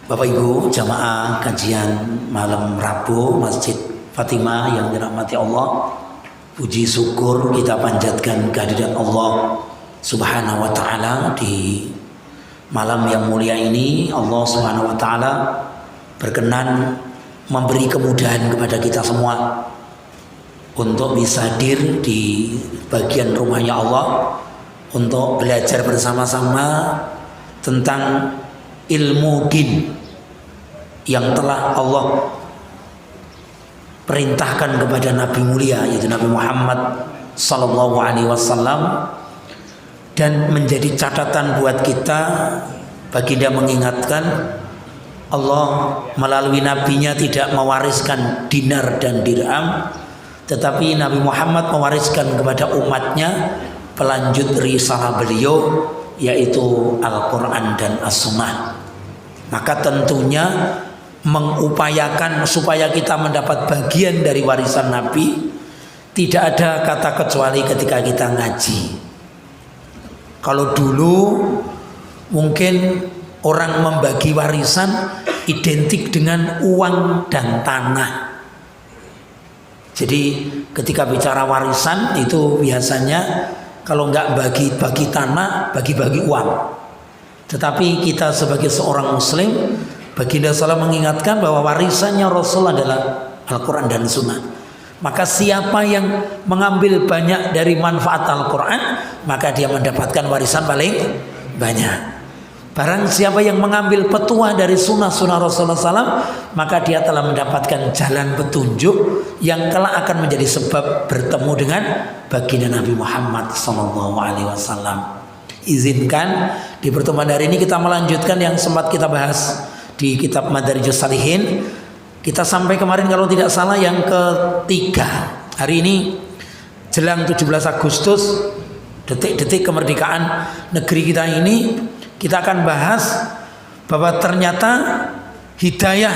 Bapak Ibu jamaah kajian malam Rabu Masjid Fatimah yang dirahmati Allah, puji syukur kita panjatkan kehadirat Allah Subhanahu wa taala di malam yang mulia ini. Allah Subhanahu wa taala berkenan memberi kemudahan kepada kita semua untuk bisa hadir di bagian rumahnya Allah untuk belajar bersama-sama tentang ilmu din yang telah Allah perintahkan kepada Nabi mulia yaitu Nabi Muhammad sallallahu alaihi wasallam, dan menjadi catatan buat kita. Baginda mengingatkan Allah melalui nabinya tidak mewariskan dinar dan dirham, tetapi Nabi Muhammad mewariskan kepada umatnya pelanjut risalah beliau yaitu Al-Quran dan As-Sunnah. Maka tentunya mengupayakan supaya kita mendapat bagian dari warisan Nabi. Tidak ada kata kecuali ketika kita ngaji. Kalau dulu mungkin orang membagi warisan identik dengan uang dan tanah. Jadi ketika bicara warisan itu biasanya kalau nggak bagi-bagi tanah, bagi-bagi uang. Tetapi kita sebagai seorang muslim, Baginda SAW mengingatkan bahwa warisannya Rasul adalah Al-Quran dan Sunnah. Maka siapa yang mengambil banyak dari manfaat Al-Quran, maka dia mendapatkan warisan paling banyak. Barang siapa yang mengambil petuah dari sunnah-sunnah Rasulullah SAW, maka dia telah mendapatkan jalan petunjuk yang kelak akan menjadi sebab bertemu dengan baginda Nabi Muhammad SAW. Izinkan di pertemuan hari ini kita melanjutkan yang sempat kita bahas di kitab Madarijus Salihin. Kita sampai kemarin kalau tidak salah yang ketiga. Hari ini jelang 17 Agustus, detik-detik kemerdekaan negeri kita ini, kita akan bahas bahwa ternyata hidayah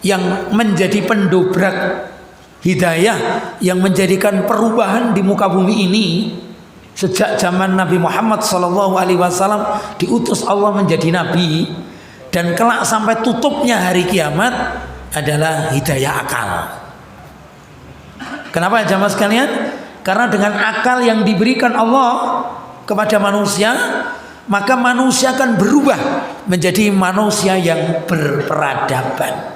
yang menjadi pendobrak, hidayah yang menjadikan perubahan di muka bumi ini sejak zaman Nabi Muhammad SAW diutus Allah menjadi nabi, dan kelak sampai tutupnya hari kiamat adalah hidayah akal. Kenapa jamaah sekalian? Karena dengan akal yang diberikan Allah kepada manusia, maka manusia akan berubah menjadi manusia yang berperadaban.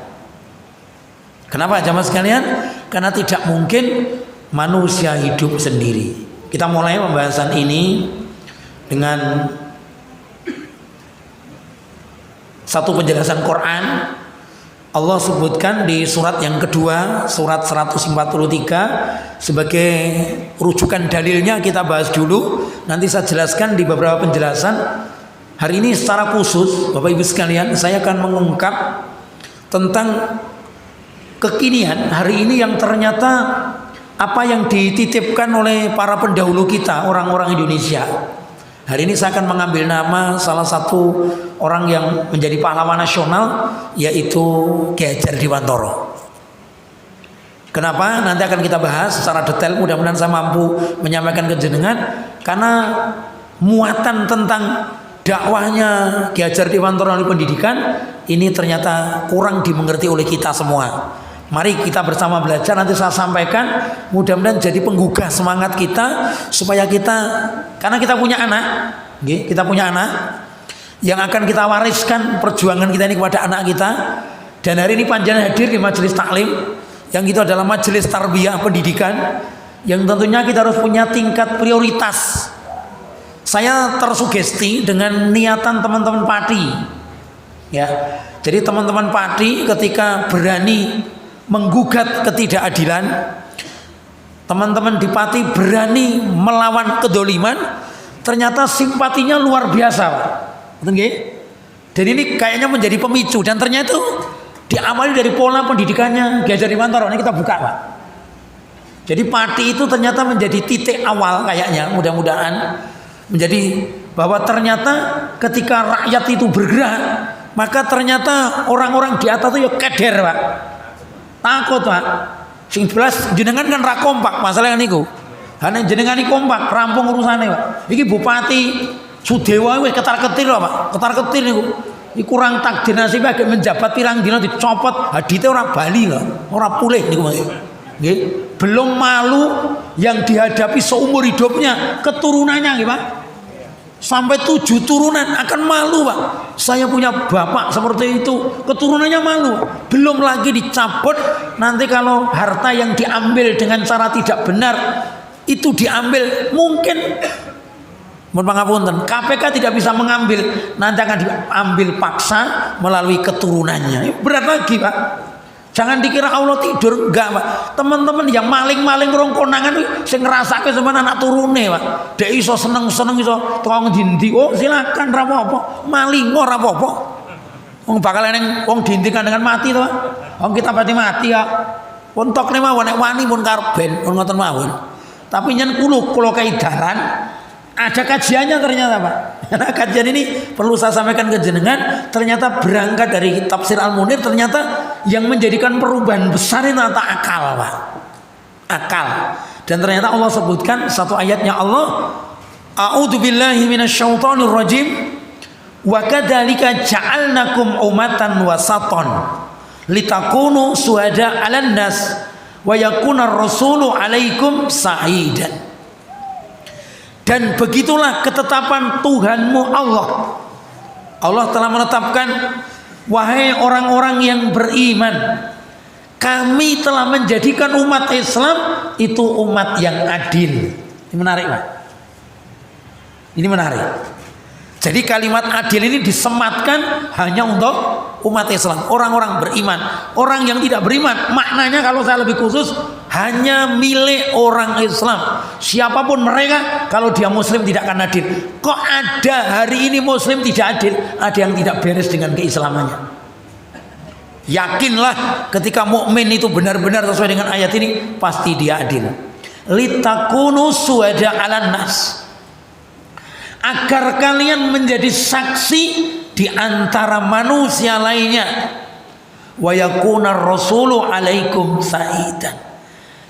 Kenapa jamaah sekalian? Karena tidak mungkin manusia hidup sendiri. Kita mulai pembahasan ini dengan satu penjelasan Quran. Allah sebutkan di surat yang kedua, surat 143, sebagai rujukan dalilnya kita bahas dulu. Nanti saya jelaskan di beberapa penjelasan. Hari ini secara khusus Bapak Ibu sekalian, saya akan mengungkap tentang kekinian hari ini yang ternyata apa yang dititipkan oleh para pendahulu kita, orang-orang Indonesia. Hari ini saya akan mengambil nama salah satu orang yang menjadi pahlawan nasional, yaitu Ki Hajar Dewantara. Kenapa? Nanti akan kita bahas secara detail. Mudah-mudahan saya mampu menyampaikan ke jenengan, karena muatan tentang dakwahnya Ki Hajar Dewantara melalui pendidikan ini ternyata kurang dimengerti oleh kita semua. Mari kita bersama belajar. Nanti saya sampaikan, mudah-mudahan jadi penggugah semangat kita, supaya kita, karena kita punya anak, kita punya anak yang akan kita wariskan perjuangan kita ini kepada anak kita. Dan hari ini panjenengan hadir di majelis taklim, yang itu adalah majelis tarbiyah pendidikan, yang tentunya kita harus punya tingkat prioritas. Saya tersugesti dengan niatan teman-teman Pati, ya. Jadi teman-teman Pati ketika berani menggugat ketidakadilan, teman-teman di Pati berani melawan kedoliman, ternyata simpatinya luar biasa, Pak. Dan ini kayaknya menjadi pemicu, dan ternyata itu diawali dari pola pendidikannya Ki Hajar Dewantara. Ini kita buka, Pak. Jadi Pati itu ternyata menjadi titik awal kayaknya, mudah-mudahan menjadi bahwa ternyata ketika rakyat itu bergerak, maka ternyata orang-orang di atas itu ya keder, Pak. Takut, Pak. Sing jelas jenengan kan ra kompak masalah niku. Hane jenengan iki kompak rampung urusane, Pak. Iki Bupati Sudewa wis ketar-ketir lho, Pak. Ketar-ketir niku. Iki kurang takdir nasib agak menjabat pirang dina dicopot, hadite ora bali kok, ora pulih niku. Nggih, belum malu yang dihadapi seumur hidupnya keturunannya nggih Pak. Sampai 7 turunan akan malu Pak. Saya punya bapak seperti itu, keturunannya malu. Belum lagi dicabut nanti kalau harta yang diambil dengan cara tidak benar itu diambil mungkin mohon pangapunten, KPK tidak bisa mengambil, nanti akan diambil paksa melalui keturunannya. Berat lagi Pak. Jangan dikira Allah tidur, enggak Pak. Teman-teman yang maling-maling rong konangan sing ngrasake sampean anak turune Pak. Dek iso seneng-seneng iso tukang dindi. Oh, silakan ra apa-apa. Maling ora apa-apa. Wong bakal eneng wong diintikan dengan mati to Pak. Wong kita pati mati ya. Pun tokne mawon nek wani pun karep ben ngoten mawon. Tapi nyen kula kaidaran ada kajiannya ternyata Pak. Karena kajian ini perlu saya sampaikan ke jenengan. Ternyata berangkat dari tafsir Al-Munir, ternyata yang menjadikan perubahan besar itu ternyata akal Pak. Akal. Dan ternyata Allah sebutkan satu ayatnya Allah, A'udzubillahi minasyaitonir rajim. Wa kadzalika ja'alnakum ummatan wasatan litakunu syuhada 'alan nas wa yakunar rasulu 'alaikum sa'idan. Dan begitulah ketetapan Tuhanmu Allah. Allah telah menetapkan, wahai orang-orang yang beriman, kami telah menjadikan umat Islam itu umat yang adil. Ini menarik Pak. Ini menarik. Jadi kalimat adil ini disematkan hanya untuk umat Islam, orang-orang beriman. Orang yang tidak beriman, maknanya kalau saya lebih khusus, hanya milik orang Islam. Siapapun mereka, kalau dia Muslim tidak akan adil. Kok ada hari ini Muslim tidak adil? Ada yang tidak beres dengan keislamannya. Yakinlah ketika mukmin itu benar-benar sesuai dengan ayat ini, pasti dia adil. Litakunu suwada 'alan nas. Agar kalian menjadi saksi di antara manusia lainnya. Wa yakunar rasulu 'alaikum sa'idan.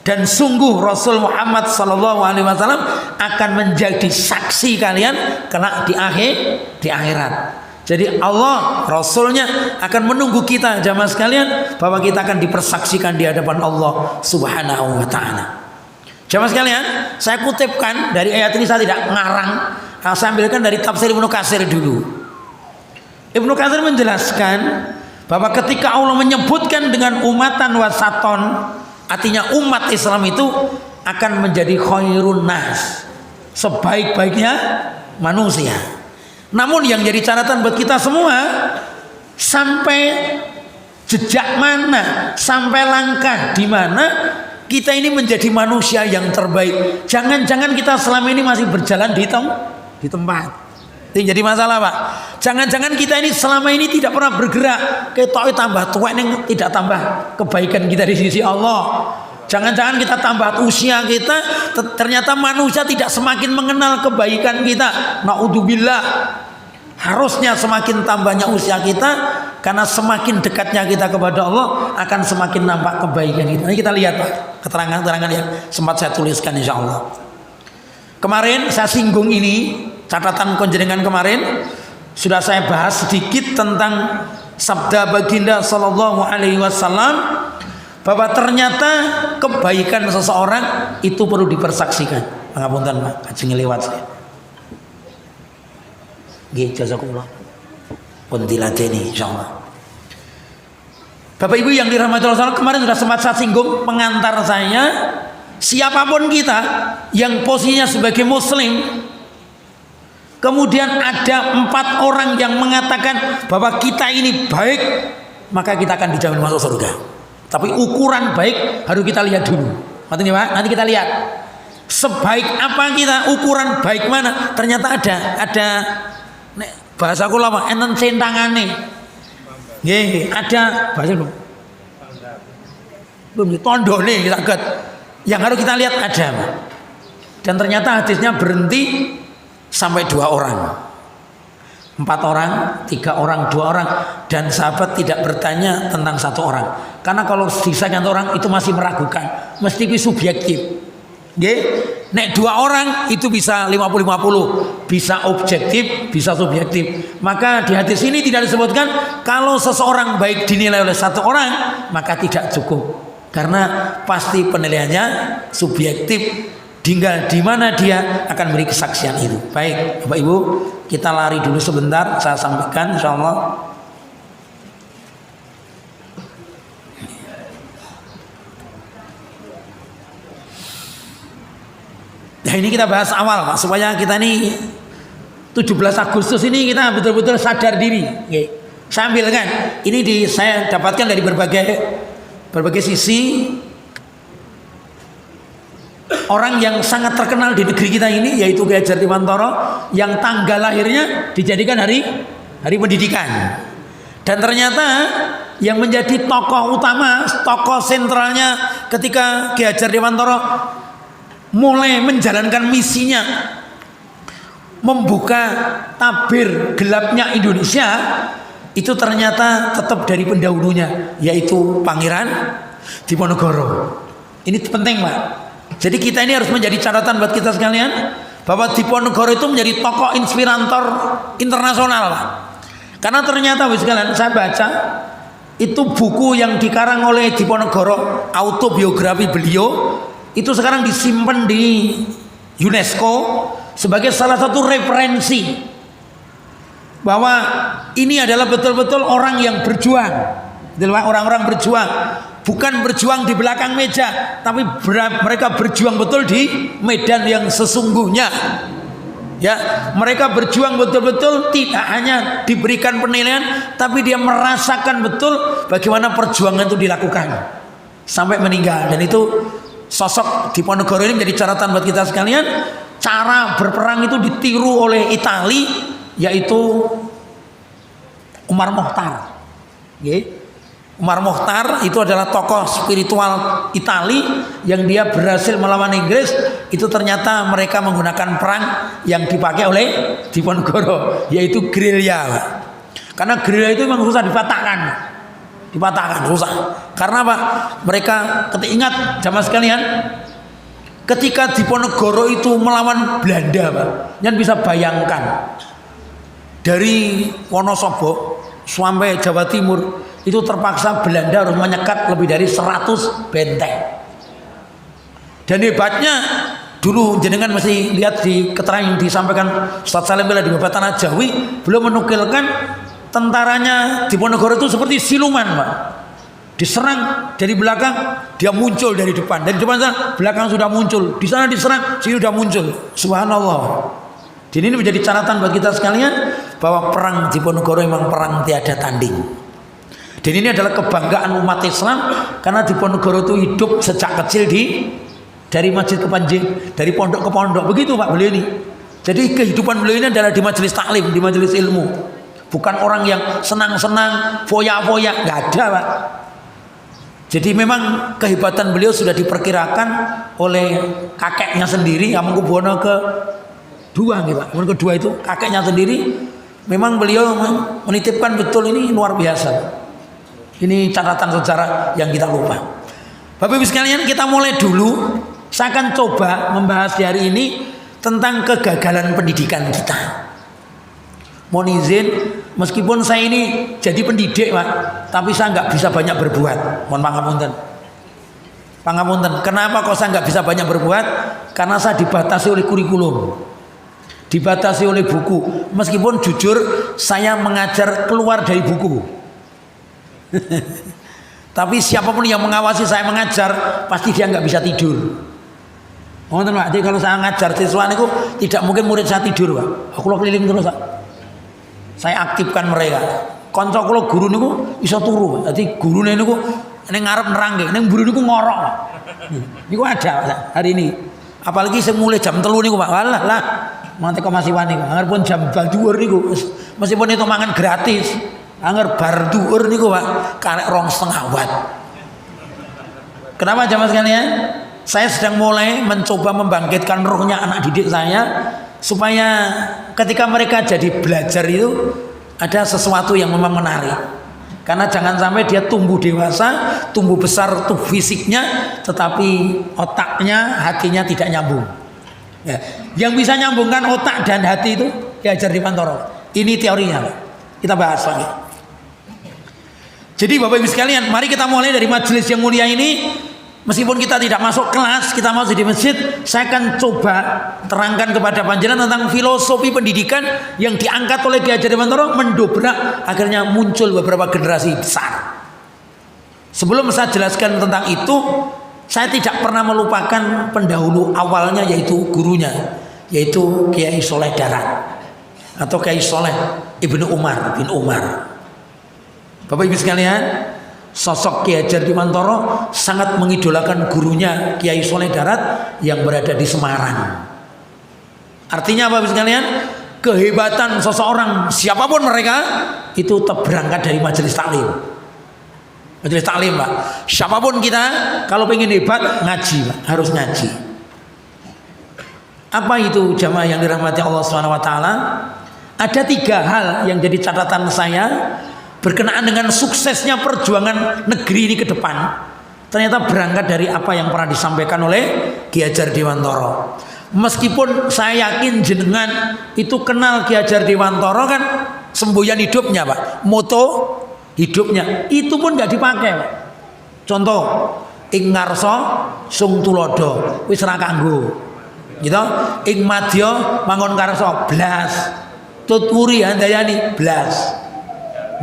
Dan sungguh Rasul Muhammad sallallahu alaihi wasallam akan menjadi saksi kalian kelak di akhirat. Jadi Allah, Rasulnya akan menunggu kita jamaah sekalian bahwa kita akan dipersaksikan di hadapan Allah Subhanahu wa taala. Jamaah sekalian, saya kutipkan dari ayat ini, saya tidak ngarang. Saya ambilkan dari tafsir Ibnu Katsir dulu. Ibnu Katsir menjelaskan bahwa ketika Allah menyebutkan dengan umatan wasaton, artinya umat Islam itu akan menjadi khairun nas, sebaik-baiknya manusia. Namun yang jadi catatan buat kita semua, sampai jejak mana, sampai langkah di mana kita ini menjadi manusia yang terbaik. Jangan-jangan kita selama ini masih berjalan di tempat. Ini jadi masalah Pak. Jangan-jangan kita ini selama ini tidak pernah bergerak. Kita tambah tua ini tidak tambah kebaikan kita di sisi Allah. Jangan-jangan kita tambah usia kita, ternyata manusia tidak semakin mengenal kebaikan kita. Naudzubillah. Harusnya semakin tambahnya usia kita, karena semakin dekatnya kita kepada Allah akan semakin nampak kebaikan kita. Ini kita lihat Pak, keterangan-keterangan yang sempat saya tuliskan insya Allah. Kemarin saya singgung ini, catatan konjenengan kemarin sudah saya bahas sedikit tentang sabda baginda sallallahu alaihi wasallam bahwa ternyata kebaikan seseorang itu perlu dipersaksikan. Pangapunten Pak, ajeng lewat saya. Nggih, jazakumullah. Pun diladeni insyaallah. Bapak Ibu yang dirahmati Allah, kemarin sudah sempat saya singgung pengantar saya, siapapun kita yang posisinya sebagai muslim, kemudian ada 4 orang yang mengatakan bahwa kita ini baik, maka kita akan dijamin masuk surga. Tapi ukuran baik harus kita lihat dulu. Nanti kita lihat sebaik apa kita, ukuran baik mana. Ternyata ada bahasa kula Pak, enten centangane. Nggih, ada bahasa belum tondone saged. Yang harus kita lihat ada Pak. Dan ternyata hadisnya berhenti sampai 2 orang. 4 orang, 3 orang, 2 orang, dan sahabat tidak bertanya tentang 1 orang. Karena kalau disayangkan orang itu masih meragukan, mesti subjektif. Nggih. Nek dua orang itu bisa 50-50, bisa objektif, bisa subjektif. Maka di hadis ini tidak disebutkan kalau seseorang baik dinilai oleh satu orang, maka tidak cukup. Karena pasti penilaiannya subjektif, tinggal di mana dia akan beri kesaksian itu. Baik, Bapak Ibu, kita lari dulu sebentar, saya sampaikan insyaallah. Nah ini kita bahas awal Pak, supaya kita ini 17 Agustus ini kita betul-betul sadar diri. Saya ambilkan, ini saya dapatkan dari berbagai sisi. Orang yang sangat terkenal di negeri kita ini yaitu Kiai Hajar Dewantara, yang tanggal lahirnya dijadikan hari pendidikan. Dan ternyata yang menjadi tokoh utama, tokoh sentralnya ketika Kiai Hajar Dewantara mulai menjalankan misinya membuka tabir gelapnya Indonesia, itu ternyata tetap dari pendahulunya, yaitu Pangeran Diponegoro. Ini penting Pak. Jadi kita ini harus menjadi catatan buat kita sekalian, bahwa Diponegoro itu menjadi tokoh inspirator internasional Pak. Karena ternyata sekalian, saya baca itu buku yang dikarang oleh Diponegoro, autobiografi beliau, itu sekarang disimpan di UNESCO sebagai salah satu referensi bahwa ini adalah betul-betul orang yang berjuang, orang-orang berjuang, bukan berjuang di belakang meja, tapi mereka berjuang betul di medan yang sesungguhnya. Ya, mereka berjuang betul-betul, tidak hanya diberikan penilaian, tapi dia merasakan betul bagaimana perjuangan itu dilakukan sampai meninggal. Dan itu sosok Diponegoro ini menjadi catatan buat kita sekalian. Cara berperang itu ditiru oleh Itali, yaitu Umar Mokhtar. Umar Mokhtar itu adalah tokoh spiritual Itali yang dia berhasil melawan Inggris. Itu ternyata mereka menggunakan perang yang dipakai oleh Diponegoro, yaitu gerilya. Karena gerilya itu memang susah dipatahkan susah. Karena apa? Mereka ingat zaman sekalian, ketika Diponegoro itu melawan Belanda Pak, jangan bisa bayangkan dari Wonosobo sampai Jawa Timur itu terpaksa Belanda harus menyekat lebih dari 100 benteng. Dan hebatnya dulu jenengan mesti lihat di keterangan yang disampaikan Ustaz Salim Bela di Bapak Tanah Jawi, belum menukilkan tentaranya Diponegoro itu seperti siluman Pak. Diserang dari belakang, dia muncul dari depan. Dari depan sana, belakang sudah muncul. Di sana diserang, sini sudah muncul. Subhanallah. Jadi ini menjadi catatan bagi kita sekalian bahwa perang Diponegoro memang perang tiada tanding. Dan ini adalah kebanggaan umat Islam, karena Diponegoro itu hidup sejak kecil dari masjid ke masjid, dari pondok ke pondok. Begitu Pak beliau ini. Jadi kehidupan beliau ini adalah di majelis taklim, di majelis ilmu. Bukan orang yang senang-senang, foya-foya, nggak ada Pak. Jadi memang kehebatan beliau sudah diperkirakan oleh kakeknya sendiri, Hamengkubuwono kedua gitu Pak. Kedua itu kakeknya sendiri. Memang beliau menitipkan betul, ini luar biasa. Ini catatan sejarah yang kita lupa. Bapak Ibu sekalian, kita mulai dulu. Saya akan coba membahas di hari ini tentang kegagalan pendidikan kita. Mohon izin, meskipun saya ini jadi pendidik Pak, tapi saya nggak bisa banyak berbuat. Mohon pangapunten. Kenapa kok saya nggak bisa banyak berbuat? Karena saya dibatasi oleh kurikulum, dibatasi oleh buku. Meskipun jujur saya mengajar keluar dari buku. Tapi siapapun yang mengawasi saya mengajar, pasti dia nggak bisa tidur. Mohon Pak, jadi kalau saya ngajar siswa itu tidak mungkin murid saya tidur Pak. Aku keliling terus Pak. Saya aktifkan mereka. Kanca kula guru niku iso turu. Dadi gurune niku ning ngarep nerangke, ning mburi niku ngorok. Niku ada hari ini. Apalagi sing mulai jam 3 niku Pak. Walah lah. Mate kok masih wani Pak. Anggere pun jam 2 niku meskipun itu mangan gratis. Angger bar dhuwur niku Pak, karek 2,5 watt. Kenapa jamaah sekalian? Saya sedang mulai mencoba membangkitkan ruhnya anak didik saya, supaya ketika mereka jadi belajar itu ada sesuatu yang memang menarik. Karena jangan sampai dia tumbuh dewasa, tumbuh besar tuh fisiknya, tetapi otaknya, hatinya tidak nyambung. Ya, yang bisa nyambungkan otak dan hati itu Ki Hajar Dewantara. Ini teorinya, Pak. Kita bahas lagi. Jadi Bapak Ibu sekalian, mari kita mulai dari majelis yang mulia ini. Meskipun kita tidak masuk kelas, kita masih di masjid, saya akan coba terangkan kepada panjenengan tentang filosofi pendidikan yang diangkat oleh Ki Hajar Dewantara, mendobrak akhirnya muncul beberapa generasi besar. Sebelum saya jelaskan tentang itu, saya tidak pernah melupakan pendahulu awalnya, yaitu gurunya, yaitu Kiai Soleh Darat atau Kiai Soleh Ibnu Umar bin Umar. Bapak Ibu sekalian, sosok Ki Hajar Dewantara sangat mengidolakan gurunya Kiai Soleh Darat yang berada di Semarang. Artinya Bapak Ibu sekalian, kehebatan seseorang siapapun mereka itu berangkat dari majelis taklim. Majelis taklim, Pak. Siapapun kita kalau pengen hebat ngaji, Pak. Harus ngaji. Apa itu jamaah yang dirahmati Allah SWT? Ada 3 hal yang jadi catatan saya berkenaan dengan suksesnya perjuangan negeri ini ke depan. Ternyata berangkat dari apa yang pernah disampaikan oleh Ki Hajar Dewantara. Meskipun saya yakin jenengan itu kenal Ki Hajar Dewantara kan semboyan hidupnya, Pak. Moto hidupnya itu pun nggak dipakai, Pak. Contoh, ing ngarsa sung tulodo wis ra kanggo. Gitu. Ing madya mangon karsa blas. Tuturi handayani blas.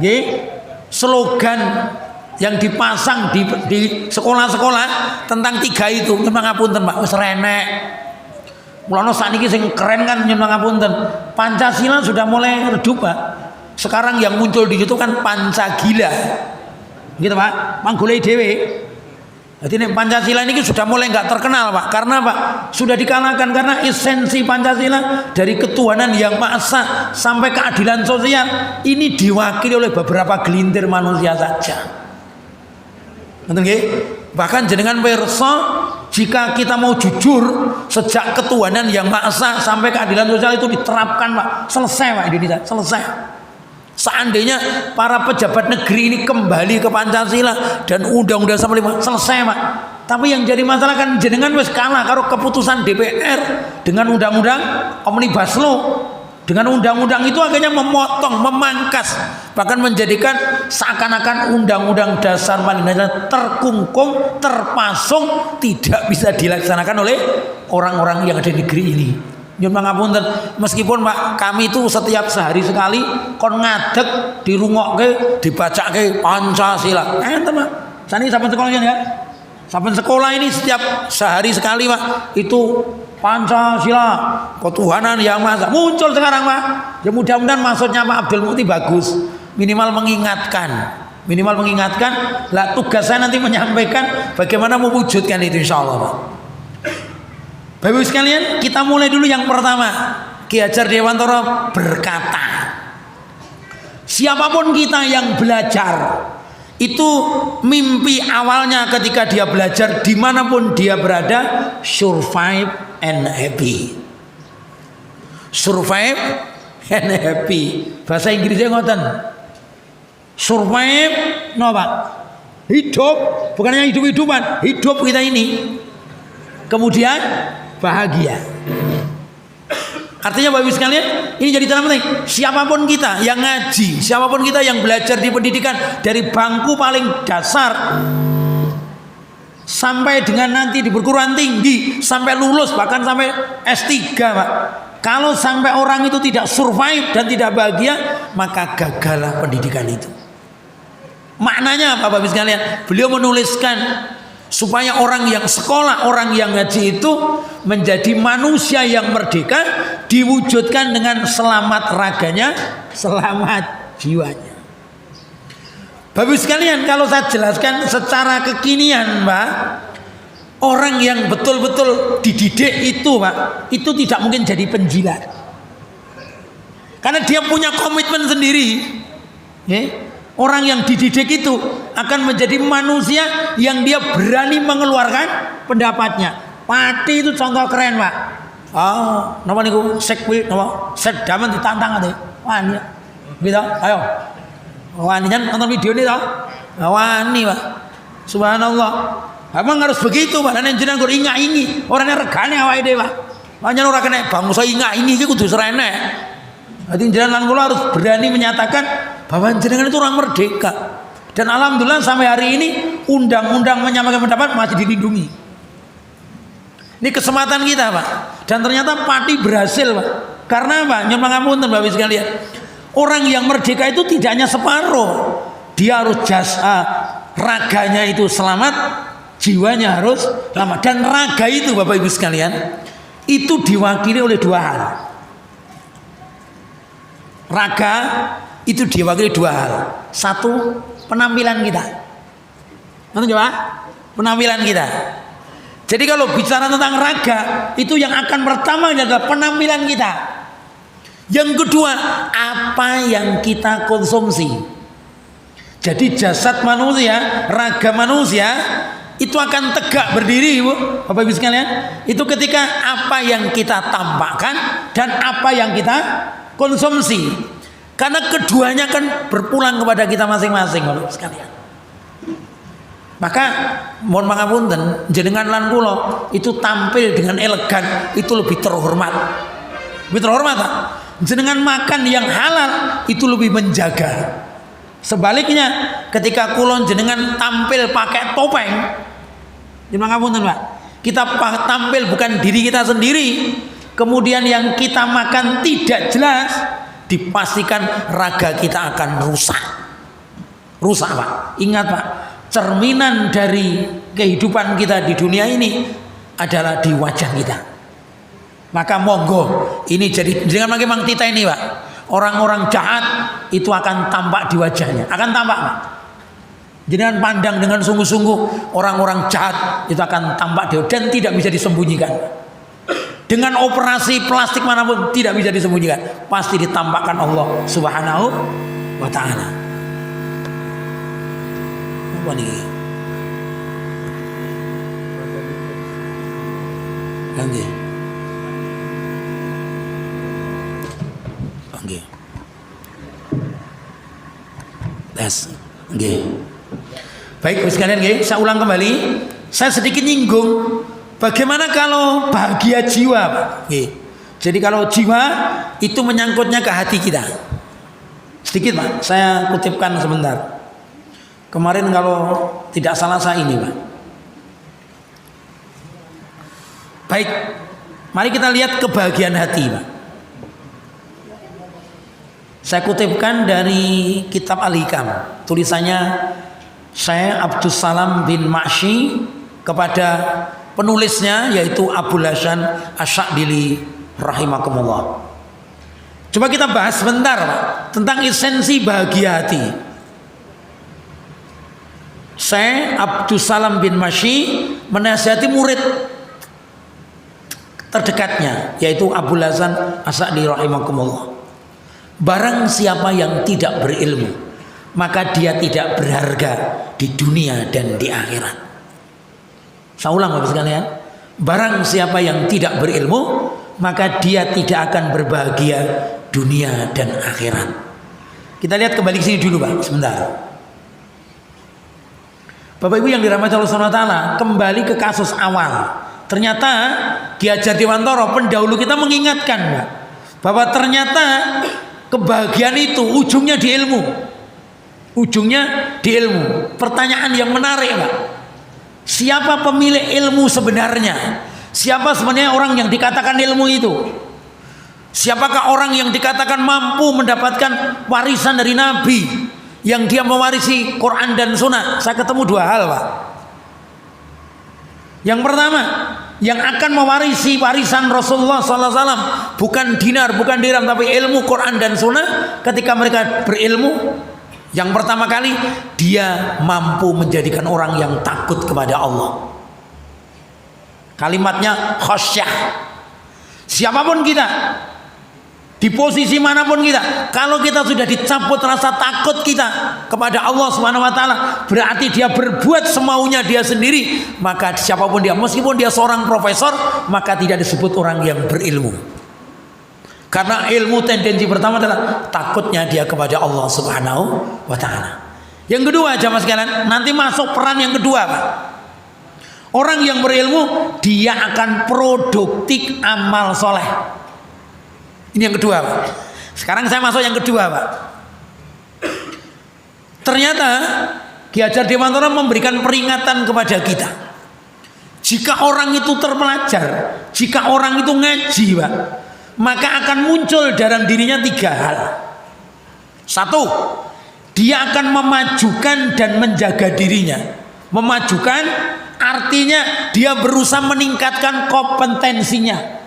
Nggih, slogan yang dipasang di sekolah-sekolah tentang 3 itu nyuwun ngapunten, Pak, wis renek. Mulane sakniki sing keren kan nyuwun ngapunten. Pancasila sudah mulai redup, Pak. Sekarang yang muncul di situ kan Pancagila. Gitu, Pak. Manggolei dhewe. Jadi Pancasila ini sudah mulai nggak terkenal, Pak. Karena Pak sudah dikalahkan karena esensi Pancasila dari ketuhanan yang Maha Esa sampai keadilan sosial ini diwakili oleh beberapa gelintir manusia saja. Betul nggih? Bahkan jenengan pirsa, jika kita mau jujur sejak ketuhanan yang Maha Esa sampai keadilan sosial itu diterapkan, Pak, selesai, Pak, Indonesia selesai. Seandainya para pejabat negeri ini kembali ke Pancasila dan Undang-Undang 45 selesai, Pak. Tapi yang jadi masalah kan jenengan wis kalah karo keputusan DPR dengan Undang-Undang Omnibus Law. Dengan undang-undang itu akhirnya memotong, memangkas, bahkan menjadikan seakan-akan Undang-Undang Dasar Indonesia terkungkung, terpasung, tidak bisa dilaksanakan oleh orang-orang yang ada di negeri ini. Nyuwun pangapunten, meskipun Pak kami itu setiap sehari sekali kon ngadeg dirungokke dibacake Pancasila. Enten, Pak. Sani sampean sekolah ya? Sampean sekolah ini setiap sehari sekali, Pak. Itu Pancasila, ketuhanan yang Maha Esa. Muncul sekarang, Pak. Ya mudah-mudahan maksudnya Pak Abdul Mukti bagus. Minimal mengingatkan. Minimal mengingatkan. Lah tugas saya nanti menyampaikan bagaimana mewujudkan itu insyaallah, Pak. Bapak Ibu sekalian, kita mulai dulu yang pertama. Ki Hajar Dewantara berkata, siapapun kita yang belajar, itu mimpi awalnya ketika dia belajar dimanapun dia berada, survive and happy. Survive and happy. Bahasa Inggrisnya ngoten. Survive, no, Pak. Hidup, bukan hanya hidup-hidupan, hidup kita ini. Kemudian bahagia. Artinya Bapak Ibu sekalian, ini jadi cara penting. Siapapun kita yang ngaji, siapapun kita yang belajar di pendidikan dari bangku paling dasar sampai dengan nanti di perguruan tinggi, sampai lulus bahkan sampai S3, Pak. Kalau sampai orang itu tidak survive dan tidak bahagia, maka gagallah pendidikan itu. Maknanya apa Bapak Ibu sekalian? Beliau menuliskan supaya orang yang sekolah, orang yang ngaji itu menjadi manusia yang merdeka, diwujudkan dengan selamat raganya, selamat jiwanya. Bapak Ibu sekalian, kalau saya jelaskan secara kekinian, Pak, orang yang betul-betul dididik itu, Pak, itu tidak mungkin jadi penjilat. Karena dia punya komitmen sendiri. Orang yang dididik itu akan menjadi manusia yang dia berani mengeluarkan pendapatnya. Pati itu contoh keren, Pak. Napa niku sekwi napa sedaman ditantang ate. Wani. Gitu. Ayo. Wani kan nonton video ini toh? Wani, Pak. Subhanallah. Emang harus begitu, Pak. Dan jenengan kur inga-ingi, orangnya regane awake dhewe, Pak. Makanya ora kena bangsa ingah-ingi iki kudu serenek. Jadi jenengan kula harus berani menyatakan bahwa jenengan itu orang merdeka. Dan alhamdulillah sampai hari ini undang-undang menyampaikan pendapat masih dilindungi. Ini kesempatan kita, Pak. Dan ternyata Pati berhasil, Pak. Karena apa? Nyuwun pangapunten Bapak sekalian. Orang yang merdeka itu tidak hanya separuh. Dia harus raganya itu selamat, jiwanya harus selamat. Dan raga itu Bapak Ibu sekalian, itu diwakili oleh dua hal. Raga itu diwakili dua hal. Satu, penampilan kita. Nanti coba, penampilan kita. Jadi kalau bicara tentang raga, itu yang akan pertama adalah penampilan kita. Yang kedua, apa yang kita konsumsi. Jadi jasad manusia, raga manusia itu akan tegak berdiri, Ibu, Bapak Ibu sekalian. Itu ketika apa yang kita tampakkan dan apa yang kita konsumsi. Karena keduanya kan berpulang kepada kita masing-masing, Bapak Ibu sekalian. Maka mohon pangapunten, jenengan lan kula itu tampil dengan elegan itu lebih terhormat. Lebih terhormat, Pak. Jenengan makan yang halal itu lebih menjaga. Sebaliknya ketika kulon jenengan tampil pakai topeng, jangan ngapunten Pak, kita tampil bukan diri kita sendiri, kemudian yang kita makan tidak jelas, dipastikan raga kita akan rusak. Rusak, Pak. Ingat, Pak, cerminan dari kehidupan kita di dunia ini adalah di wajah kita. Maka monggo ini jadi jangan pakai mang tita ini, Pak. Orang-orang jahat itu akan tampak di wajahnya, akan tampak, Pak. Jangan pandang dengan sungguh-sungguh, orang-orang jahat itu akan tampak dan tidak bisa disembunyikan. Dengan operasi plastik manapun tidak bisa disembunyikan, pasti ditampakkan Allah Subhanahu wa taala. Apa nih? Ganti. Nggih. Nggih. Baik, sekalian nggih, saya ulang kembali. Saya sedikit nyinggung bagaimana kalau bahagia jiwa, Pak. Nggih. Jadi kalau jiwa itu menyangkutnya ke hati kita. Sedikit, Pak, saya kutipkan sebentar. Kemarin kalau tidak salah saya ini, Pak. Baik, mari kita lihat kebahagiaan hati, Pak. Saya kutipkan dari kitab Al-Hikam, tulisannya Syekh Abdus Salam bin Ma'syi kepada penulisnya yaitu Abul Hasan Asy-Syadzili rahimakumullah. Coba kita bahas sebentar, Pak, tentang esensi bahagia hati. Syekh Abdus Salam bin Ma'syi menasihati murid terdekatnya yaitu Abul Hasan Asy-Syadzili rahimakumullah. Barang siapa yang tidak berilmu, maka dia tidak berharga di dunia dan di akhirat. Saya ulang, Bapak sekalian. Barang siapa yang tidak berilmu, maka dia tidak akan berbahagia dunia dan akhirat. Kita lihat kembali ke sini dulu, Pak, sebentar. Bapak Ibu yang dirahmati Allah Subhanahu wa taala, kembali ke kasus awal. Ternyata Ki Hajar Dewantara pendahulu kita mengingatkan, Pak, bahwa ternyata kebahagiaan itu ujungnya di ilmu. Ujungnya di ilmu. Pertanyaan yang menarik, Pak. Siapa pemilik ilmu sebenarnya? Siapa sebenarnya orang yang dikatakan ilmu itu? Siapakah orang yang dikatakan mampu mendapatkan warisan dari Nabi, yang dia mewarisi Quran dan Sunnah? Saya ketemu dua hal, Pak. Yang pertama, yang akan mewarisi warisan Rasulullah SAW bukan dinar, bukan dirham, tapi ilmu Quran dan Sunnah. Ketika mereka berilmu, yang pertama kali dia mampu menjadikan orang yang takut kepada Allah. Kalimatnya khasyah. Siapapun kita, di posisi manapun kita, kalau kita sudah dicabut rasa takut kita kepada Allah Subhanahu wa taala, berarti dia berbuat semaunya dia sendiri, maka siapapun dia, meskipun dia seorang profesor, maka tidak disebut orang yang berilmu. Karena ilmu tendensi pertama adalah takutnya dia kepada Allah Subhanahu wa taala. Yang kedua, jamaah sekalian, nanti masuk peran yang kedua, Pak. Orang yang berilmu dia akan produktif amal soleh. Ini yang kedua, Pak. Sekarang saya masuk yang kedua, Pak. Ternyata Ki Hajar Dewantara memberikan peringatan kepada kita. Jika orang itu terpelajar, jika orang itu ngaji, Pak, maka akan muncul dalam dirinya 3 hal. 1, dia akan memajukan dan menjaga dirinya. Memajukan artinya dia berusaha meningkatkan kompetensinya.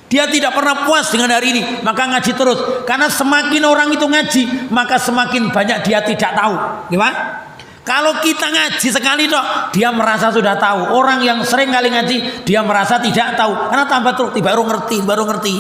Dia tidak pernah puas dengan hari ini, maka ngaji terus. Karena semakin orang itu ngaji, maka semakin banyak dia tidak tahu. Gimana? Kalau kita ngaji sekali dok, dia merasa sudah tahu. Orang yang sering kali ngaji, dia merasa tidak tahu. Karena tambah terus, baru ngerti.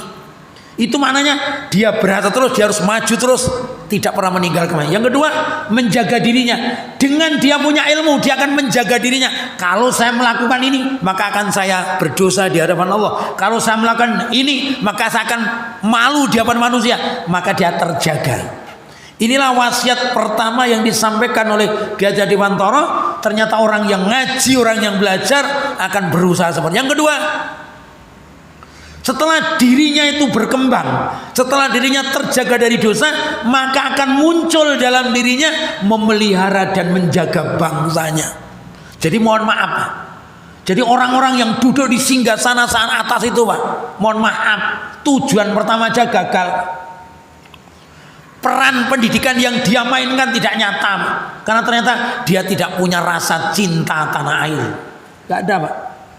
Itu maknanya dia berasa terus, dia harus maju terus, tidak pernah meninggalkan. Yang kedua, menjaga dirinya. Dengan dia punya ilmu, dia akan menjaga dirinya. Kalau saya melakukan ini, maka akan saya berdosa di hadapan Allah. Kalau saya melakukan ini, maka saya akan malu di hadapan manusia. Maka dia terjaga. Inilah wasiat pertama yang disampaikan oleh Ki Hajar Dewantara. Ternyata orang yang ngaji, orang yang belajar akan berusaha seperti. Yang kedua, setelah dirinya itu berkembang, setelah dirinya terjaga dari dosa, maka akan muncul dalam dirinya memelihara dan menjaga bangsanya. Jadi mohon maaf, jadi orang-orang yang duduk di singgasana sana atas itu, Pak, mohon maaf, tujuan pertama aja gagal. Peran pendidikan yang dia mainkan tidak nyata, Pak. Karena ternyata dia tidak punya rasa cinta tanah air. Gak ada, Pak.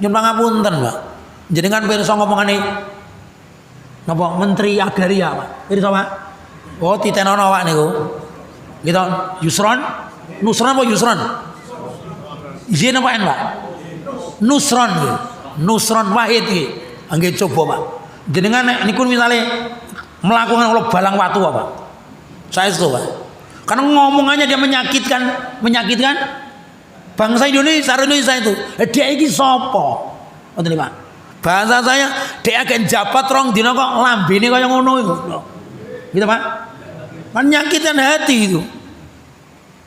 Nyumbang ngapunten, Pak. Jadi kan pirsa ngomongane napa Menteri Agraria, Pak. Pirsa, Pak. Oh, titenono Pak niku. Gitu, Yusron? Nusron apa Yusron? Izin apa Pak? Nusron nggih. Nusron Wahid nggih. Nggih coba, Pak. Jenengan niku misale melakukan balang watu apa? Saya itu, Pak. Karena ngomongannya dia menyakitkan bangsa Indonesia itu. Dia iki sapa? Ngoten Pak. Bahasa saya, dia akan jabat rong dina kok lambene kaya ngono iku. Gitu, Pak. Menyakitkan hati itu.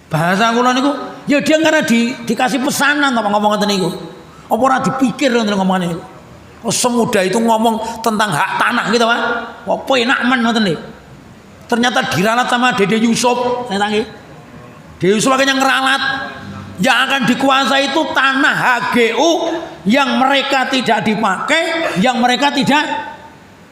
Bahasa kula niku, ya dia karena dikasih pesanan apa ngomong ngoten niku. Apa ora dipikir ngoten ngomongan niku. Oh, semudah itu ngomong tentang hak tanah gitu, Pak. Apa enak men ngoten niku. Ternyata diralat sama Dede Yusuf, saya tangi. Dede Yusuf akhirnya ngeralat. Yang akan dikuasai itu tanah HGU yang mereka tidak dipakai, yang mereka tidak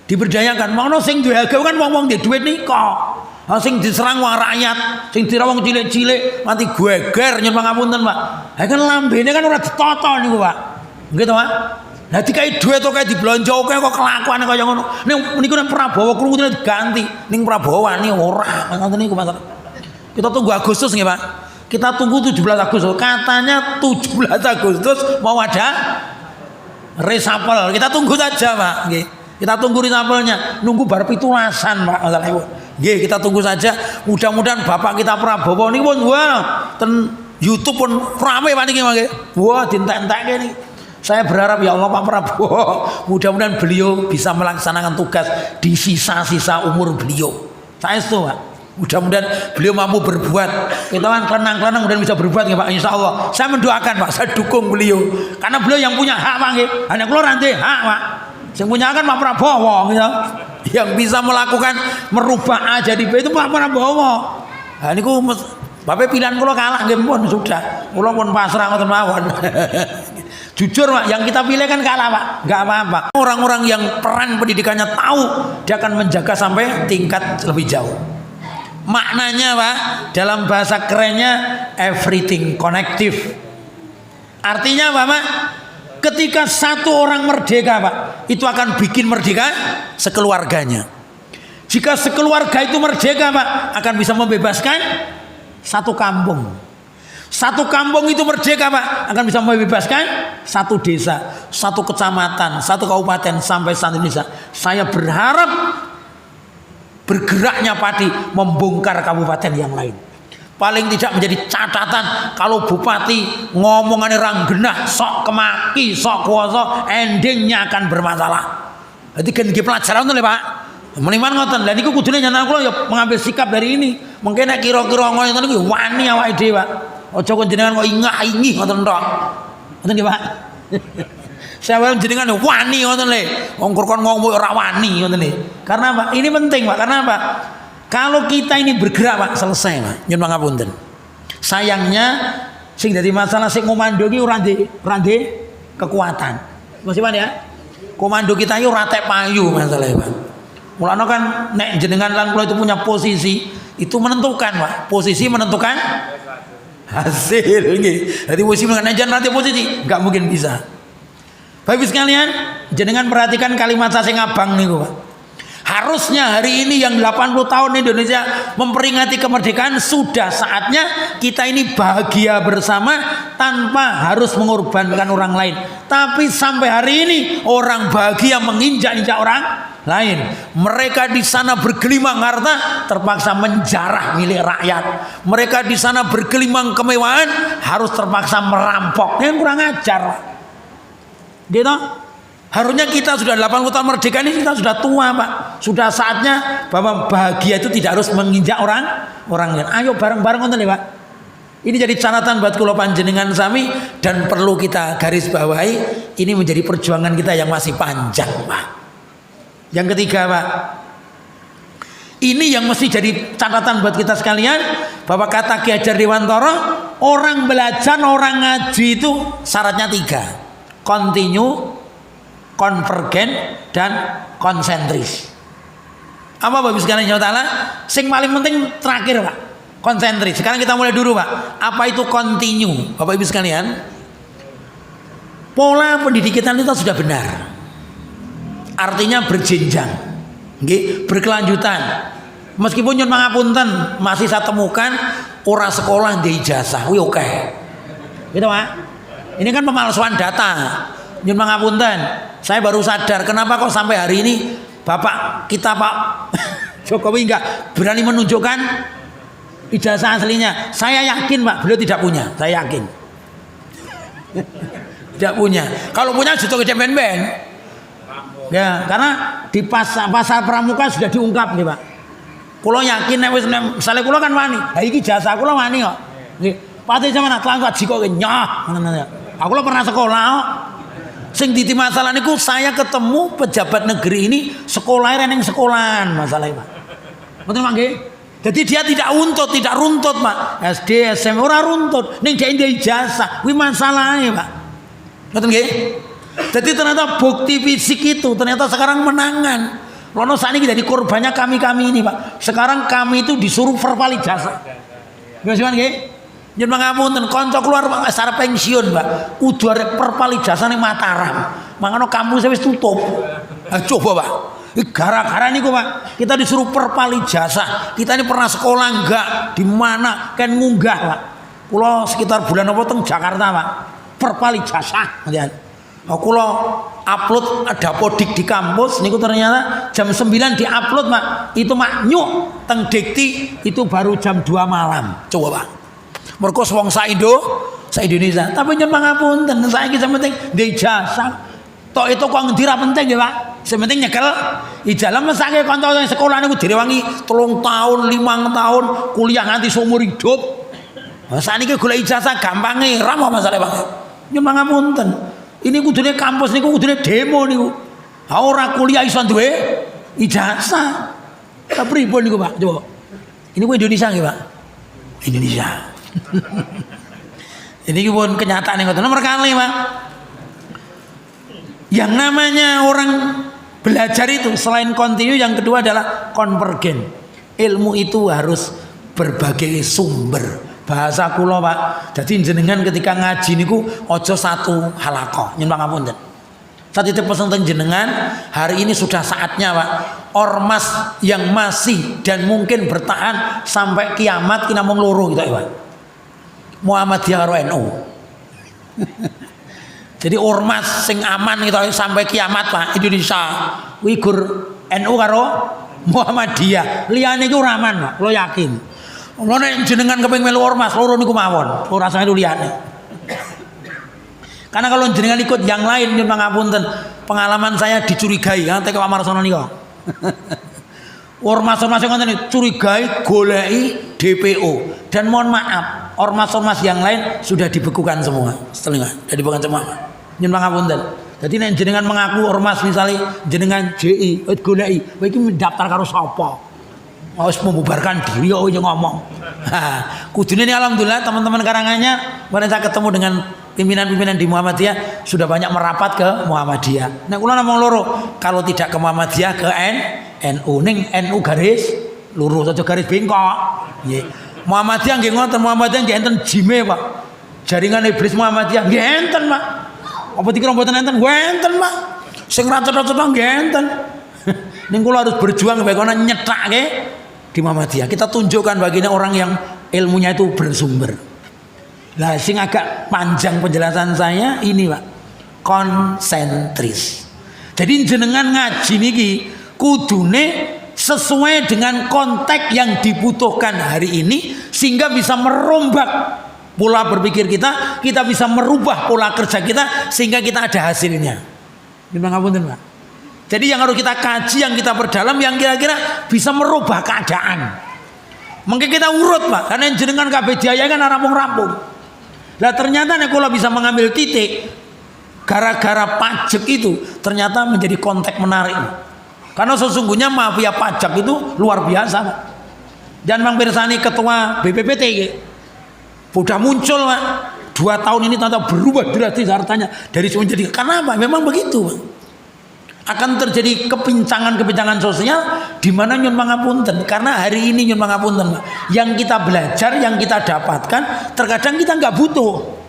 diberdayakan. Mau sing duwe HGU kan wong-wong di duit nika. Sing diserang wong rakyat, sing dirawang cilik-cilik mati geger nyuwun pangapunten, Pak. Ha kan lambene kan ora ditata niku, Pak. Nggih to, Pak? Lah dikai duit kok diblonjoke kok kelakuane kaya ngono. Ning niku nek Prabowo krungu diganti, ning Prabowo wani ora. Ngoten niku, Mas. Kita tunggu Agustus nggih, Pak. Kita tunggu 17 Agustus. Katanya 17 Agustus mau ada resapel. Kita tunggu saja, Pak. Nggih. Kita tunggu resapelnya. Nunggu bar pitulasan, Pak. Masalah itu. Nggih, kita tunggu saja. Mudah-mudahan Bapak kita Prabowo niku pun wah, ten YouTube pun rame Pak niki nggih. Wah, dientek-entekke niki. Saya berharap ya Allah Pak Prabowo, mudah-mudahan beliau bisa melaksanakan tugas di sisa-sisa umur beliau. Saya itu, Pak. Mudah-mudahan beliau mampu berbuat. Kita kan kelenang-kelenang mudah bisa berbuat ya Pak, insya Allah. Saya mendoakan Pak, saya dukung beliau. Karena beliau yang punya hak Pak. Hanya keluar nanti hak Pak. Yang punya kan Pak Prabowo gitu. Yang bisa melakukan merubah A jadi B itu Pak Prabowo. Nah ini Bapak pilihan kula kalah nggih pun sudah. Kula pun pasrah ngoten mawon. Jujur Pak, yang kita pilih kan kalah Pak. Enggak apa-apa. Orang-orang yang peran pendidikannya tahu, dia akan menjaga sampai tingkat lebih jauh. Maknanya Pak, dalam bahasa kerennya everything connective. Artinya apa Pak? Ketika satu orang merdeka Pak, itu akan bikin merdeka sekeluarganya. Jika sekeluarga itu merdeka Pak, akan bisa membebaskan satu kampung. Satu kampung itu merdeka Pak, akan bisa membebaskan satu desa, satu kecamatan, satu kabupaten sampai satu Indonesia. Saya berharap bergeraknya padi membongkar kabupaten yang lain. Paling tidak menjadi catatan kalau bupati ngomongannya ranggenah, sok kemaki, sok kuasa, endingnya akan bermasalah. Jadi gen pelajaran tuh Pak. Meniman ngoten. Lah niku kudune nyanyi kula ya mengambil sikap dari ini. Mungkin nek kira-kira ngoten niku wani awake dhewe, Pak. Aja kok jenengan kok ingah-ingih ngoten tok. Ngoten nggih, Pak. Saya jenengan wani ngoten lho. Wong kon ngomong ora wani ngoten lho. Karena apa? Ini penting, Pak. Karena apa? Kalau kita ini bergerak, Pak, selesai, Pak. Nyuwun pangapunten. Sayangnya sing dadi masalah sing komando iki ora ndek kekuatan. Masih Pak ya? Komando kita iki ora tek payu masalahnya, Pak. Mulane kan nek jenengan lan kula itu punya posisi, itu menentukan, Pak. Posisi menentukan hasil nggih. Dadi posisi menentukan nanti posisi enggak mungkin bisa. Bapak sekalian, jenengan perhatikan kalimat sing abang niku, Pak. Harusnya hari ini yang 80 tahun Indonesia memperingati kemerdekaan, sudah saatnya kita ini bahagia bersama tanpa harus mengorbankan orang lain. Tapi sampai hari ini orang bahagia menginjak-injak orang lain. Mereka di sana bergelimang harta terpaksa menjarah milik rakyat. Mereka di sana bergelimang kemewahan harus terpaksa merampok. Yang kurang ajar. Gitu? Harusnya kita sudah 80 tahun merdeka ini kita sudah tua, Pak. Sudah saatnya bahwa bahagia itu tidak harus menginjak orang lain. Ayo bareng-bareng ngoten ya, Pak. Ini jadi catatan buat kula panjenengan sami dan perlu kita garis bawahi, ini menjadi perjuangan kita yang masih panjang, Pak. Yang ketiga, Pak. Ini yang mesti jadi catatan buat kita sekalian, bahwa kata Ki Hajar Dewantara, orang belajar, orang ngaji itu syaratnya 3. Continue, konvergen, dan konsentris. Apa Bapak sekalian insyaallah taala? Sing paling penting terakhir, Pak. Konsentris. Sekarang kita mulai dulu, Pak. Apa itu continue? Bapak Ibu sekalian, pola pendidikan kita sudah benar. Artinya berjenjang. Nggih, berkelanjutan. Meskipun nyun pangapunten masih saya temukan ora sekolah ndek ijazah, kuwi oke. Gitu, Pak. Ini kan pemalsuan data. Nyun pangapunten, saya baru sadar kenapa kok sampai hari ini Bapak kita Pak Jokowi enggak berani menunjukkan ijazah aslinya. Saya yakin, Pak, beliau tidak punya. Saya yakin. Tidak punya. Kalau punya juto gede ben-ben. Ya, karena di pasar pramuka sudah diungkap nih, Pak. Kulo yakin nek wis misale kulo kan wani. Ha iki jasa kulo wani kok. Nggih. Pati sampean tak ngaji kok nyah. Aku lo pernah sekolah kok. Sing dadi masalah niku saya ketemu pejabat negeri ini sekolahnya ning sekolahan masalahnya, Pak. Betul, Pak nggih? Jadi dia tidak runtut, Pak. SD, SMP ora runtut. Ning dia ijazah, kuwi masalahnya, Pak. Betul nggih? Jadi ternyata bukti fisik itu ternyata sekarang menangan. Lono saat ini jadi korbannya kami ini, Pak. Sekarang kami itu disuruh verbal ijazah. Nggih, nggih? Yen pangapunten kanca keluar secara pensiun, Pak. Kudu arep perpal ijazah ning Mataram. Mangano kampus wis tutup. Coba, Pak. Gara-gara niku, Pak. Kita disuruh perpal ijazah. Kita ini pernah sekolah enggak? Di mana? Kan munggah, Pak. Kula sekitar bulan apa teng Jakarta, Pak. Perpal ijazah. Kula upload ada podik di kampus niku ternyata jam 9 di-upload, Pak. Itu Mak nyuk teng Dikti itu baru jam 2 malam. Coba, Pak. Mergo wong sa-Indonesia. Tapi nyun pangapunten, saiki sing penting ndek ijazah. Tok itu kok ngendi ra penting ya, Pak. Sing penting nyekel ijazah mesake kanca sing sekolah niku direwangi 3 tahun, 5 tahun, kuliah nganti seumur hidup. Nah, sakniki golek ijazah gampange, ra apa masalah, Pak. Nyun pangapunten. Ini kudune kampus niku kudune demo niku. Ha ora kuliah iso duwe ijazah. Ta pripun niku, Pak? Coba. Ini ku Indonesia nggih, Pak? Indonesia. Ini pun kenyataan yang nomor kali, Pak. Yang namanya orang belajar itu selain kontinu, yang kedua adalah konvergen. Ilmu itu harus berbagai sumber. Bahasa kula, Pak. Jadi jenengan ketika ngaji niku ojo satu halaqah. Nyun pangapunten. Saat itu pesan jenengan, hari ini sudah saatnya, Pak. Ormas yang masih dan mungkin bertahan sampai kiamat kita mau ngeluru gitu, Pak. Muhammadiyah karo NU. Jadi ormas sing aman gitu sampai kiamat, Pak. Indonesia Uighur NU karo Muhammadiyah. Liyane iku ora aman, Pak. Lo yakin. Lo nek jenengan kepengin melu ormas loro niku mawon. Ora usah melu liyane. Karena kalau jenengan ikut yang lain nyun pangapunten, pengalaman saya dicurigai kan teko Amarsono niku. Ormas-ormas yang ngoten curigai goleki DPO dan mohon maaf ormas-ormas yang lain sudah dibekukan semua. Setelah sudah dibekukan semua. Nyun pangapunten. Jadi nek jenengan mengaku ormas misalnya jenengan JI, goleki, kowe iki mendaftar karo sapa? Harus membubarkan diri kok ngomong. Kudune ini alhamdulillah teman-teman Karanganyar pada saya ketemu dengan pimpinan-pimpinan di Muhammadiyah sudah banyak merapat ke Muhammadiyah. Nek kula ngomong loro, kalau tidak ke Muhammadiyah ke NU ning NU garis lurus aja garis bengkok. Nggih. Muhammadiyah nggih ngoten, Muhammadiyah nggih enten jime, Pak. Jaringan iblis Muhammadiyah nggih enten, Pak. Apa dikira mboten enten? Enten, Pak. Sing ra cetha-cetha nggih enten. Ning kula harus berjuang bagaimana nyethake di Muhammadiyah. Kita tunjukkan baginya orang yang ilmunya itu bersumber. Lah sing agak panjang penjelasan saya ini, Pak. Konsentris. Jadi jenengan ngaji niki kudune sesuai dengan konteks yang dibutuhkan hari ini sehingga bisa merombak pola berpikir kita bisa merubah pola kerja kita sehingga kita ada hasilnya. Memang ngapunten, Pak. Jadi yang harus kita kaji, yang kita perdalam, yang kira-kira bisa merubah keadaan. Mungkin kita urut, Pak, karena jenengan kabeh jaya kan rampung-rampung. Lah ternyata nek kula bisa mengambil titik gara-gara pajak itu ternyata menjadi konteks menarik. Karena sesungguhnya mafia pajak itu luar biasa, Pak. Dan Bang Pirsani ketua BPPT sudah muncul, Pak. 2 tahun ini ternyata berubah drastis hartanya dari menjadi karena apa? Memang begitu, Pak. Akan terjadi kepincangan sosial di mana nyun pangapunten karena hari ini nyun pangapunten, Pak. Yang kita belajar, yang kita dapatkan terkadang kita nggak butuh.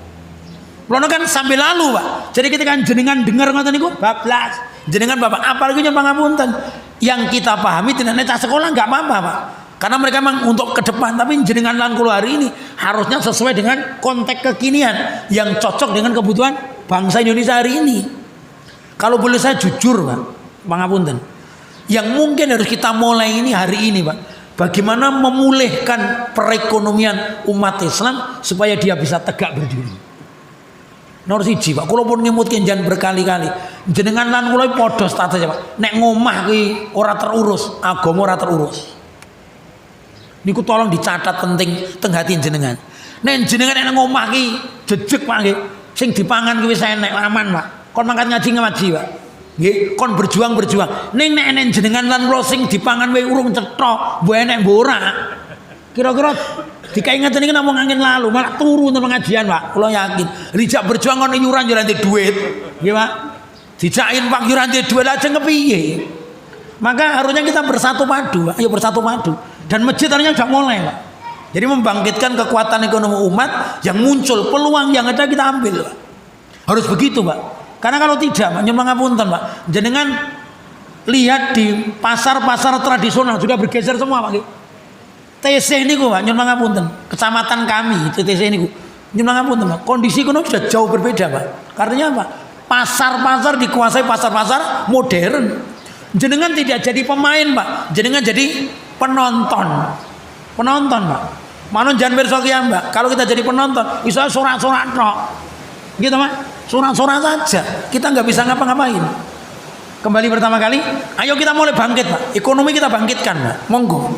Lono kan sambil lalu, Pak. Jadi ketika jenengan dengar ngoten niku bablas. Jenengan Bapak, apalagi nyun pangapunten. Yang kita pahami tidak necah sekolah nggak apa-apa, Pak. Karena mereka memang untuk ke depan, tapi jenengan lan kula hari ini harusnya sesuai dengan konteks kekinian yang cocok dengan kebutuhan bangsa Indonesia hari ini. Kalau boleh saya jujur, Pak, pangapunten. Yang mungkin harus kita mulai ini hari ini, Pak. Bagaimana memulihkan perekonomian umat Islam supaya dia bisa tegak berdiri. Nomor 1, Pak, kula pun nyemutke jangan berkali-kali. Jenengan lan kula padha status, Pak. Nek ngomah kuwi ora terurus, agama ora terurus. Niku tolong dicatat penting teng hati jenengan. Nek jenengan nek ngomah ki jejeg, Pak, nggih. Sing dipangan kuwi wis enek aman, Pak. Kon mangkat ngaji, Pak. Nggih, kon berjuang. Ning nek enek jenengan lan kula sing dipangan wae urung cetha, mbok enek mbok ora. Kira-kira dikainget ini namung angin lalu, malah turu untuk pengajian, Pak. Kula yakin. Rijak berjuang kon iuran yo nanti duit. Nggih, Pak. Dicakin Pak yo nanti duit lajeng kepiye? Maka harusnya kita bersatu padu, Pak. Ayo bersatu padu. Dan masjid harusnya sudah mulai, Pak. Jadi membangkitkan kekuatan ekonomi umat yang muncul, peluang yang ada kita ambil, Pak. Harus begitu, Pak. Karena kalau tidak, Pak, nyuwun ngapunten, Pak. Jenengan lihat di pasar-pasar tradisional sudah bergeser semua, Pak. TC ini, Pak, nyuwun ngapunten. Kecamatan kami, TC ini, nyuwun ngapunten, Pak. Kondisi ekonomi sudah jauh berbeda, Pak. Karena apa? Pasar-pasar dikuasai pasar-pasar modern. Jenengan tidak jadi pemain, Pak. Jenengan jadi penonton, Pak. Manon jangan bersokian, Mbak. Kalau kita jadi penonton, bisa sorak-sorak tok, gitu, Pak. Sorak-sorak saja. Kita nggak bisa ngapa-ngapain. Kembali pertama kali, ayo kita mulai bangkit, Pak. Ekonomi kita bangkitkan, Pak. Monggo.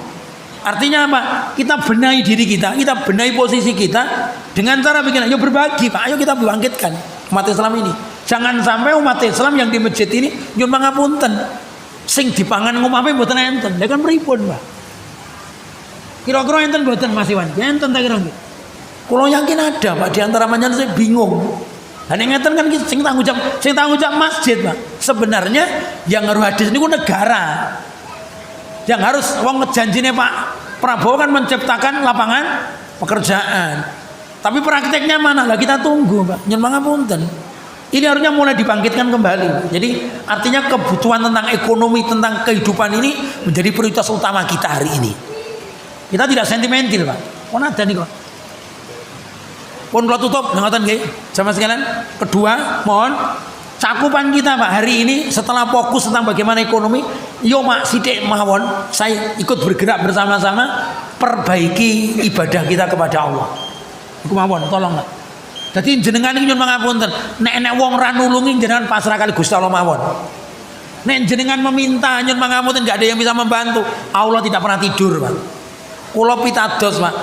Artinya apa? Kita benahi diri kita benahi posisi kita dengan cara bikin, ayo berbagi, Pak. Ayo kita bangkitkan umat Islam ini. Jangan sampai umat Islam yang di masjid ini nyuwun pangapunten. Sing dipangan ngomahe mboten enten. Lha kan pripun, Pak? Kira-kira enten mboten Mas Iwan? Enten ta kira-kira? Kula yakin ada, Pak, di antara panjenengan saya bingung. Dan yang ngeten kan sing tanggung jawab masjid, Pak. Sebenarnya yang harus hadir niku negara. Yang harus wong janjine Pak Prabowo kan menciptakan lapangan pekerjaan. Tapi prakteknya mana? Lah kita tunggu, Pak. Nyuwun pangapunten. Ini harusnya mulai dibangkitkan kembali. Jadi artinya kebutuhan tentang ekonomi, tentang kehidupan ini menjadi prioritas utama kita hari ini. Kita tidak sentimental, Pak. Pun ada nih kok. Pun kalau tutup, ngoten nggih. Sama sekalian. Kedua, mohon cakupan kita, Pak, hari ini setelah fokus tentang bagaimana ekonomi, yo Mak sithik mawon saya ikut bergerak bersama-sama perbaiki ibadah kita kepada Allah. Iku mawon, tolong, Pak. Jadi jenengan iki nyuwun pangapunten, nek wong ra nulungi jenengan pasrah kali Gusti Allah mawon. Nek jenengan meminta nyuwun pangapunten enggak ada yang bisa membantu, Allah tidak pernah tidur, Pak. Kula pitados, Pak.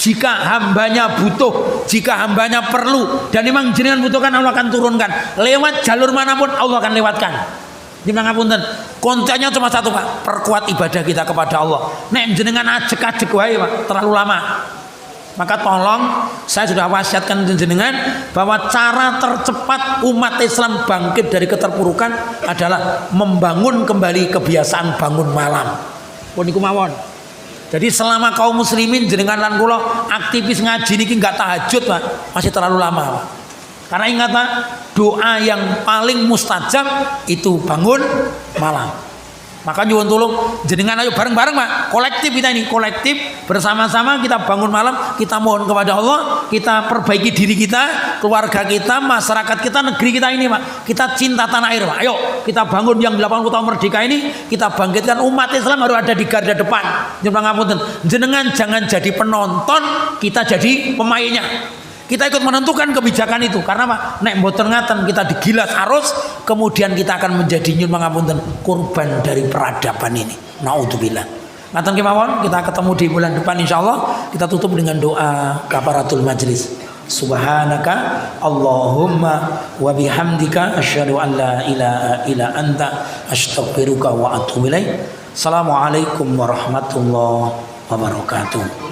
jika hambanya butuh, jika hambanya perlu, dan memang jenengan butuhkan, Allah akan turunkan. Lewat jalur manapun Allah akan lewatkan. Jenengan ngapunten, kuncinya cuma satu Pak, perkuat ibadah kita kepada Allah. Nek jenengan ajek-ajek wae Pak, terlalu lama. Maka tolong, saya sudah wasiatkan jenengan bahwa cara tercepat umat Islam bangkit dari keterpurukan adalah membangun kembali kebiasaan bangun malam. Pun iku mawon. Jadi selama kaum muslimin jenengan lan kula aktivis ngaji niki enggak tahajud Pak, masih terlalu lama Pak. Karena ingat Pak, doa yang paling mustajab itu bangun malam. Maka nyuwun tulung jenengan ayo bareng-bareng Pak, kolektif kita ini, kolektif bersama-sama kita bangun malam, kita mohon kepada Allah, kita perbaiki diri kita, keluarga kita, masyarakat kita, negeri kita ini Pak. Kita cinta tanah air Pak. Ayo kita bangun yang 80 tahun merdeka ini, kita bangkitkan umat Islam harus ada di garda depan. Jenengan jangan jadi penonton, kita jadi pemainnya. Kita ikut menentukan kebijakan itu karena Pak, nek mboten ngaten kita digilas arus, kemudian kita akan menjadi nyun pangapunten korban dari peradaban ini. Naudzubillah. Ngaten kemawon, kita ketemu di bulan depan insyaallah. Kita tutup dengan doa kafaratul majlis. Subhanaka Allahumma wa bihamdika asyhadu an la ilaha illa anta astaghfiruka wa atubu ilaik. Assalamualaikum warahmatullahi wabarakatuh.